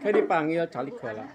Kayak dipanggil calik heula.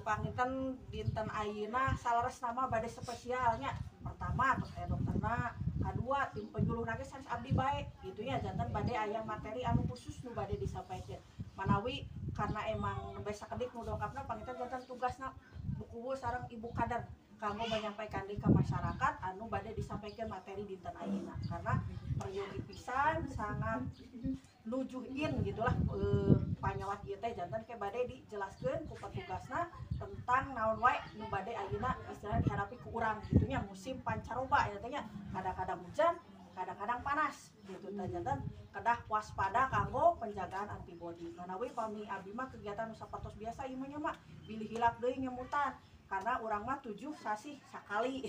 Panginten dinten ayeuna salares nama bade spesialnya. Pertama terus aya dokterna, kadua tim penyuluh nage sans abdi bae gitu ya, jantan bade aya materi anu khusus nu bade disampaikan. Manawi karena emang nembe sakedik nu dongkapna panginten jantan tugasna buku sareng ibu kader kanggo menyampaikan di ke masyarakat anu bade disampaikan materi dinten ayeuna, karena peryogi pisan sangat nujuhin gitulah panyawat ieu teh jantan ke bade dijelaskeun ku petugasna tentang naon wae nu bade ayeuna istilahna dihadapi ku urang gitu nya, musim pancaroba ya teh nya, kadang-kadang hujan kadang-kadang panas gitu teh jantan kedah waspada kanggo penjagaan antibodi. Manawi pami abdi mah kegiatan nu sapatos biasa ieu mah bilih hilap deui ngemutan karena urang mah 7 sasih sakali.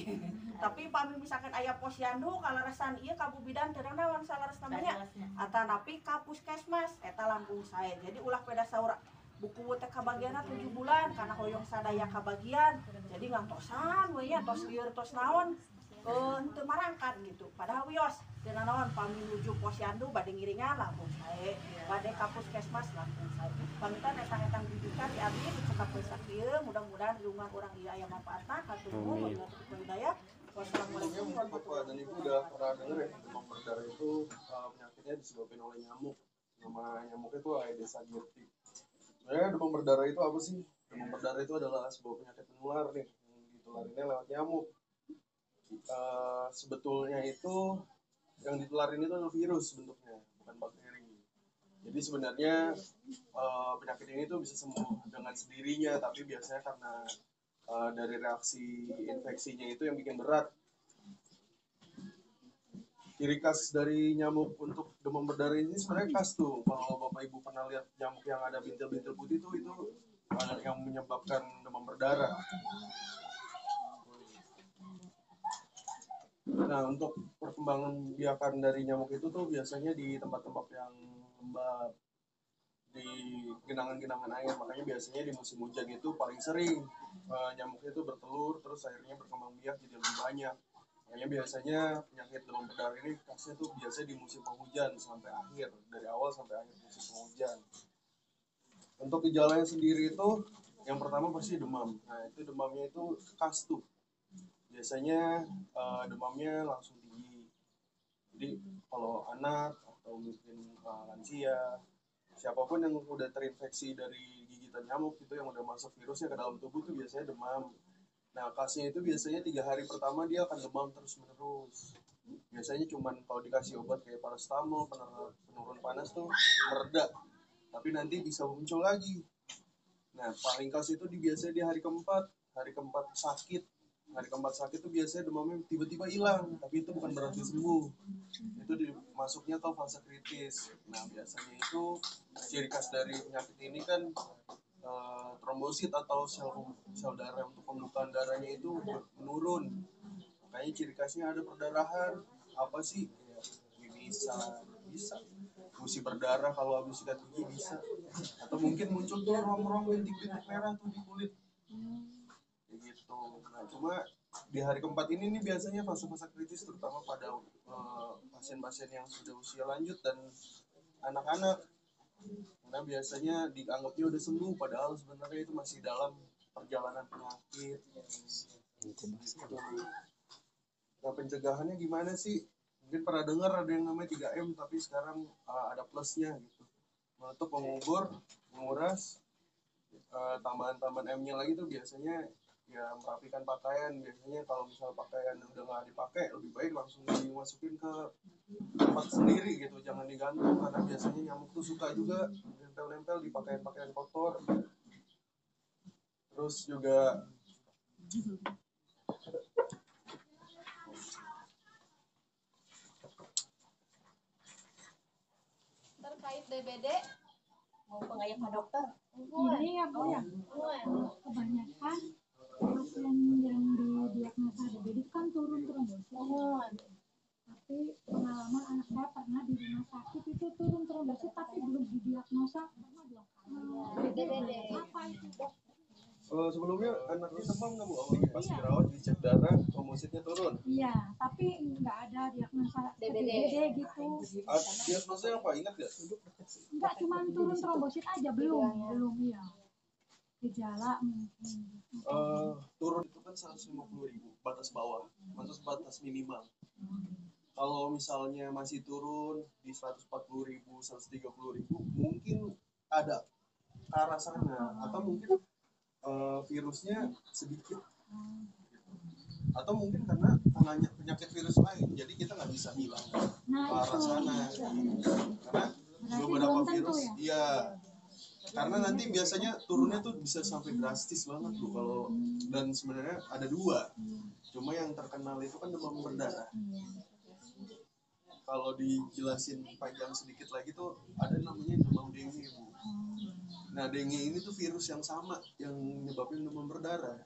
Tapi pami misalkan aya posyandu kalaresan ieu ka Bubidan teu naon salares namanya atanapi ka puskesmas eta langkung sae. Jadi ulah peda saur buku teh kabagianna 7 bulan karena hoyong sadaya kabagian. Jadi ngantosan we nya tos lieur tos naon teu marangkat gitu. Padahal wios teu naon pami nuju posyandu bade ngiringan langkung sae, bade ka puskesmas langkung sae. Pamintan eta-eta bidikan di abdi dicekap besak ieu, mudah-mudahan di rumah urang ieu aya manfaatna katunuh wabillahi hidayah. Wassalamualaikum warahmatullahi wabarakatuh. Dan ibu udah pernah dengar ya demam berdarah itu penyakitnya disebabkan oleh nyamuk. Nama nyamuk itu Aedes aegypti. Sebenarnya demam berdarah itu apa sih? Demam berdarah itu adalah sebuah penyakit menular nih yang ditularinnya lewat nyamuk. Sebetulnya itu yang ditularin itu adalah virus bentuknya, bukan bakteri. Jadi sebenarnya penyakit ini tuh bisa sembuh dengan sendirinya, tapi biasanya karena dari reaksi infeksinya itu yang bikin berat. Ciri khas dari nyamuk untuk demam berdarah ini sebenarnya khas tuh. Kalau Bapak Ibu pernah lihat nyamuk yang ada bintil-bintil putih itu yang menyebabkan demam berdarah. Nah, untuk perkembangan biakan dari nyamuk itu tuh biasanya di tempat-tempat yang lembab, di genangan-genangan air. Makanya biasanya di musim hujan itu paling sering nyamuk itu bertelur, terus akhirnya berkembang biak jadi lebih banyak. Makanya biasanya penyakit demam berdarah ini khasnya tuh biasanya di musim penghujan sampai akhir, dari awal sampai akhir musim penghujan. Untuk gejalanya sendiri itu yang pertama pasti demam. Nah, itu demamnya itu khas tuh. Biasanya demamnya langsung tinggi. Jadi kalau anak atau mungkin lansia, siapapun yang udah terinfeksi dari gigitan nyamuk itu yang udah masuk virusnya ke dalam tubuh tuh biasanya demam. Nah, khasnya itu biasanya 3 hari pertama dia akan demam terus-menerus. Biasanya cuman kalau dikasih obat kayak paracetamol, penurun panas tuh mereda. Tapi nanti bisa muncul lagi. Nah, paling khas itu biasanya di hari keempat sakit. Hari keempat sakit itu biasanya demamnya tiba-tiba hilang, tapi itu bukan berarti sembuh. Itu masuknya ke fase kritis. Nah, biasanya itu ciri khas dari penyakit ini kan trombosit atau sel darah untuk pembukaan darahnya itu menurun. Makanya ciri khasnya ada perdarahan. Apa sih? Ya, bisa. Gusi berdarah kalau habis sikat gigi bisa. Atau mungkin muncul tuh rom-rom bintik-bintik merah tuh di kulit. Kayak gitu. Nah, cuma di hari keempat ini nih biasanya fase-fase kritis terutama pada pasien-pasien yang sudah usia lanjut dan anak-anak. Karena biasanya dianggapnya udah sembuh, padahal sebenarnya itu masih dalam perjalanan penyakit. Nah, pencegahannya gimana sih? Mungkin pernah dengar ada yang namanya 3M, tapi sekarang ada plusnya gitu. Menutup, mengubur, menguras, tambahan-tambahan M-nya lagi tuh biasanya ya merapikan pakaian. Biasanya kalau misal pakaian udah nggak dipakai, lebih baik langsung dimasukin ke tempat sendiri gitu, jangan digantung karena biasanya nyamuk tuh suka juga nempel-nempel di pakaian-pakaian kotor. Terus juga terkait DBD mau pengayap Pak Dokter. Ini ya Bu ya, kebanyakan pasien yang didiagnosa DBD kan turun terus. tapi pengalaman anak saya pernah di rumah sakit itu turun trombosit tapi belum didiagnosa pernah 2 kali. DBD. Apa itu? Sebelumnya anaknya demam nggak Bu? Awalnya pas dirawat dicek darah, trombositnya turun. Iya, tapi nggak ada diagnosa DBD. DBD gitu. Diagnosanya apa? Ingat nggak? Enggak, cuma turun trombosit aja, belum ya. Gejala mungkin. Turun itu kan 150.000 batas bawah, batas minimal. Kalau misalnya masih turun di 140.000, 130.000, mungkin ada ke arah sana, atau mungkin virusnya sedikit, atau mungkin karena penyakit virus lain, jadi kita nggak bisa bilang ke arah sana, karena beberapa virus, iya. Karena nanti biasanya turunnya tuh bisa sampai drastis banget tuh kalau, dan sebenarnya ada 2. Cuma yang terkenal itu kan demam berdarah. Kalau dijelasin panjang sedikit lagi tuh ada namanya demam dengue, Bu. Nah, dengue ini tuh virus yang sama yang menyebabkan demam berdarah.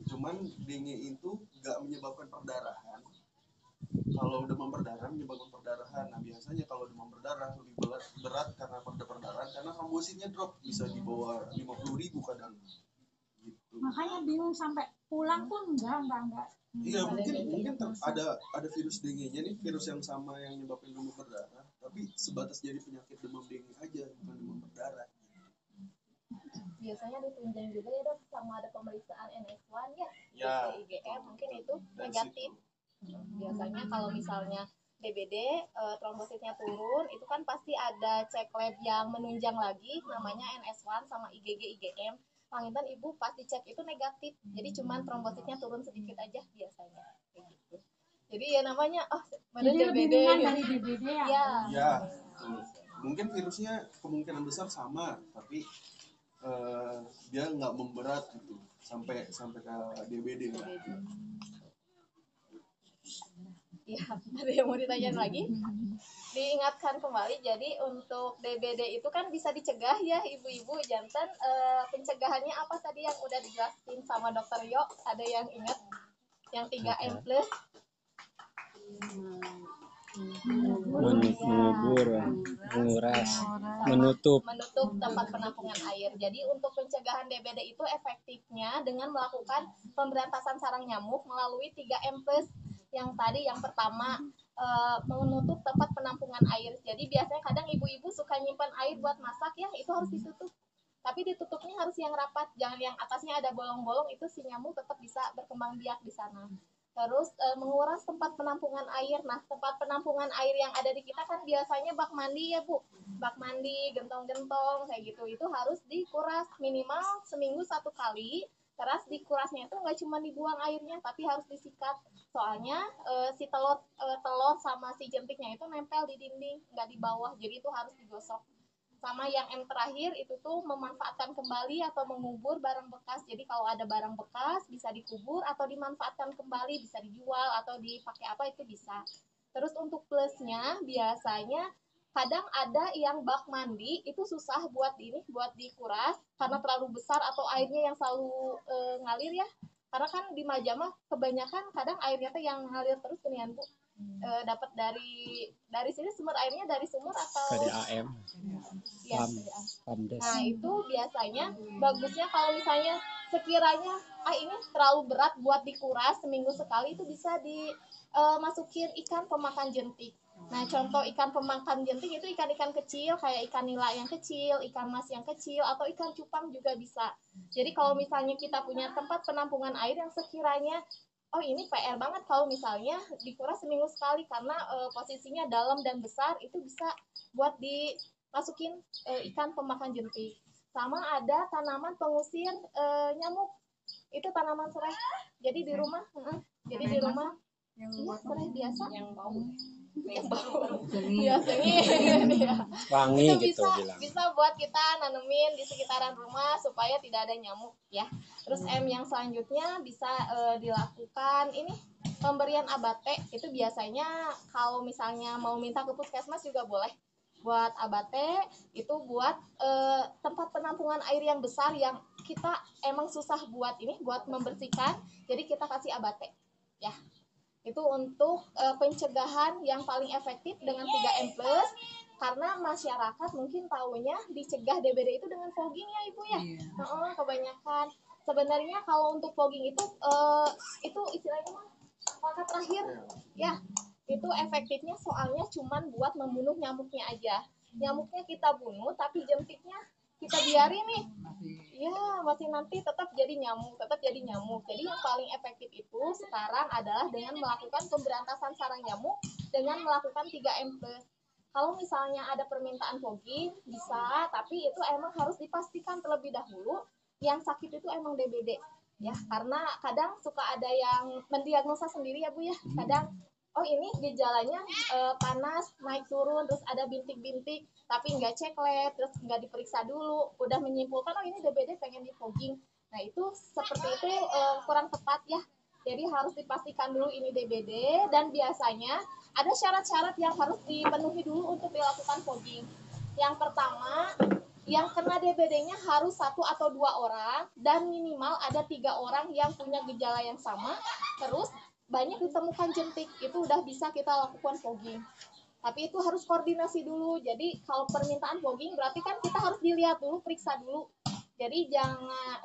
Cuman dengue itu nggak menyebabkan perdarahan. Kalau demam berdarah menyebabkan perdarahan. Nah, biasanya kalau demam berdarah lebih berat karena perdarahan, karena trombositnya drop bisa di bawah 50.000 kadang. Gitu. Makanya bingung sampai pulang pun enggak. Iya, mungkin ada virus dengue-nya nih, virus yang sama yang menyebabkan demam berdarah, tapi sebatas jadi penyakit demam dengue aja, bukan demam berdarah. Biasanya ditunjang juga ya dok, sama ada pemeriksaan NS1 ya, Ya, IgM mungkin itu dari negatif. Biasanya kalau misalnya DBD trombositnya turun, itu kan pasti ada cek lab yang menunjang lagi, namanya NS1 sama IgM. Panginten ibu pas dicek itu negatif, jadi cuman trombositnya turun sedikit aja biasanya, kayak gitu. Jadi ya namanya, Jadi lebih DBD ringan gitu. dari DBD ya. Ya, mungkin virusnya kemungkinan besar sama, tapi dia nggak memberat gitu sampai ke DBD lah. Ya, ada yang mau ditanyain lagi? Diingatkan kembali, jadi untuk DBD itu kan bisa dicegah ya ibu-ibu jantan. Pencegahannya apa tadi yang udah dijelasin sama dokter Yo? Ada yang ingat? Yang 3M plus? Mengubur, menguras, menutup. Tempat penampungan air. Jadi untuk pencegahan DBD itu efektifnya dengan melakukan pemberantasan sarang nyamuk melalui 3M plus. Yang tadi yang pertama, menutup tempat penampungan air. Jadi biasanya kadang ibu-ibu suka nyimpan air buat masak ya, itu harus ditutup. Tapi ditutupnya harus yang rapat, jangan yang atasnya ada bolong-bolong, itu si nyamuk tetap bisa berkembang biak di sana. Terus menguras tempat penampungan air. Nah, tempat penampungan air yang ada di kita kan biasanya bak mandi ya Bu, bak mandi, gentong-gentong kayak gitu, itu harus dikuras minimal seminggu 1 kali. Terus dikurasnya itu nggak cuma dibuang airnya, tapi harus disikat. Soalnya si telur sama si jentiknya itu nempel di dinding, nggak di bawah, jadi itu harus digosok. Sama yang M terakhir itu tuh memanfaatkan kembali atau mengubur barang bekas. Jadi kalau ada barang bekas bisa dikubur atau dimanfaatkan kembali, bisa dijual atau dipakai apa itu bisa. Terus untuk plusnya biasanya kadang ada yang bak mandi itu susah buat dikuras karena terlalu besar atau airnya yang selalu ngalir ya. Karena kan di Majama kebanyakan kadang airnya tuh yang ngalir terus kan Bu. Dapat dari sini sumber airnya dari sumur atau KDAM, ya, PAMDes. Nah itu biasanya bagusnya kalau misalnya sekiranya ini terlalu berat buat dikuras seminggu sekali, itu bisa dimasukin ikan pemakan jentik. Nah contoh ikan pemakan jentik itu ikan-ikan kecil kayak ikan nila yang kecil, ikan mas yang kecil, atau ikan cupang juga bisa. Jadi kalau misalnya kita punya tempat penampungan air yang sekiranya ini PR banget kalau misalnya dikuras seminggu sekali karena posisinya dalam dan besar, itu bisa buat dimasukin ikan pemakan jentik. Sama ada tanaman pengusir nyamuk, itu tanaman serai. Jadi di rumah, jadi di rumah serai biasa yang bau biasanya Wangi itu gitu bilang. bisa buat kita nanemin di sekitaran rumah supaya tidak ada nyamuk ya. Terus M yang selanjutnya bisa dilakukan ini pemberian abate. Itu biasanya kalau misalnya mau minta ke puskesmas juga boleh buat abate. Itu buat tempat penampungan air yang besar yang kita emang susah buat membersihkan, jadi kita kasih abate ya. Itu untuk pencegahan yang paling efektif dengan 3M+, karena masyarakat mungkin taunya dicegah DBD itu dengan fogging ya Ibu ya. Kebanyakan. Sebenarnya kalau untuk fogging itu istilahnya mah langkah terakhir ya. Itu efektifnya soalnya cuman buat membunuh nyamuknya aja. Nyamuknya kita bunuh tapi jentiknya kita biarin nih. Ya, masih nanti tetap jadi nyamuk. Jadi yang paling efektif itu sekarang adalah dengan melakukan pemberantasan sarang nyamuk dengan melakukan 3M+. Kalau misalnya ada permintaan fogging, bisa, tapi itu emang harus dipastikan terlebih dahulu yang sakit itu emang DBD. Ya, karena kadang suka ada yang mendiagnosa sendiri ya Bu ya. Kadang oh ini gejalanya panas, naik turun, terus ada bintik-bintik, tapi nggak cek lab, terus nggak diperiksa dulu, udah menyimpulkan oh ini DBD pengen di fogging. Nah itu seperti itu kurang tepat ya. Jadi harus dipastikan dulu ini DBD dan biasanya ada syarat-syarat yang harus dipenuhi dulu untuk dilakukan fogging. Yang pertama, yang kena DBD-nya harus 1 atau 2 orang dan minimal ada 3 orang yang punya gejala yang sama. Terus banyak ditemukan jentik, itu udah bisa kita lakukan fogging. Tapi itu harus koordinasi dulu. Jadi kalau permintaan fogging berarti kan kita harus dilihat dulu, periksa dulu. Jadi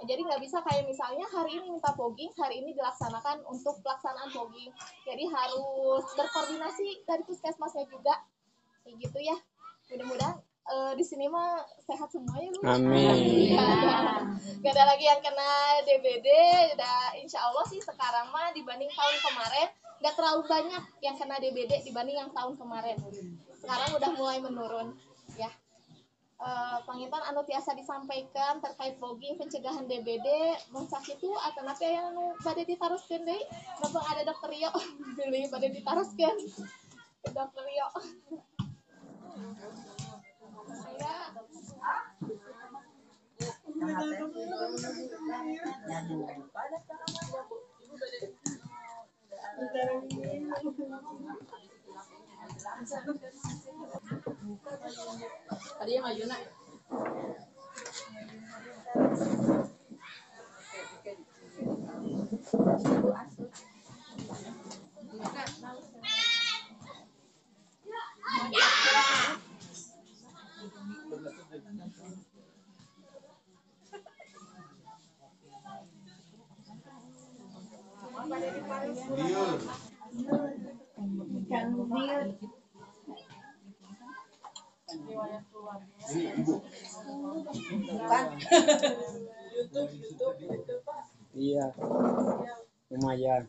nggak bisa kayak misalnya hari ini minta fogging, hari ini dilaksanakan untuk pelaksanaan fogging. Jadi harus berkoordinasi dari puskesmasnya juga. Kayak gitu ya. Mudah-mudahan di sini mah sehat semua ya Bu. Amin. Gak ada lagi yang kena DBD. Udah insya Allah sih sekarang mah dibanding tahun kemarin gak terlalu banyak yang kena DBD dibanding yang tahun kemarin. Sekarang udah mulai menurun ya. Pangitan anu tiasa disampaikan terkait fogging pencegahan DBD masa itu atau nanti yang pada ditaruskan deh. Bapak ada Dokter Rio beli pada ditaruskan Dokter Rio. Tadi yang Ayuna. Iya, lumayan.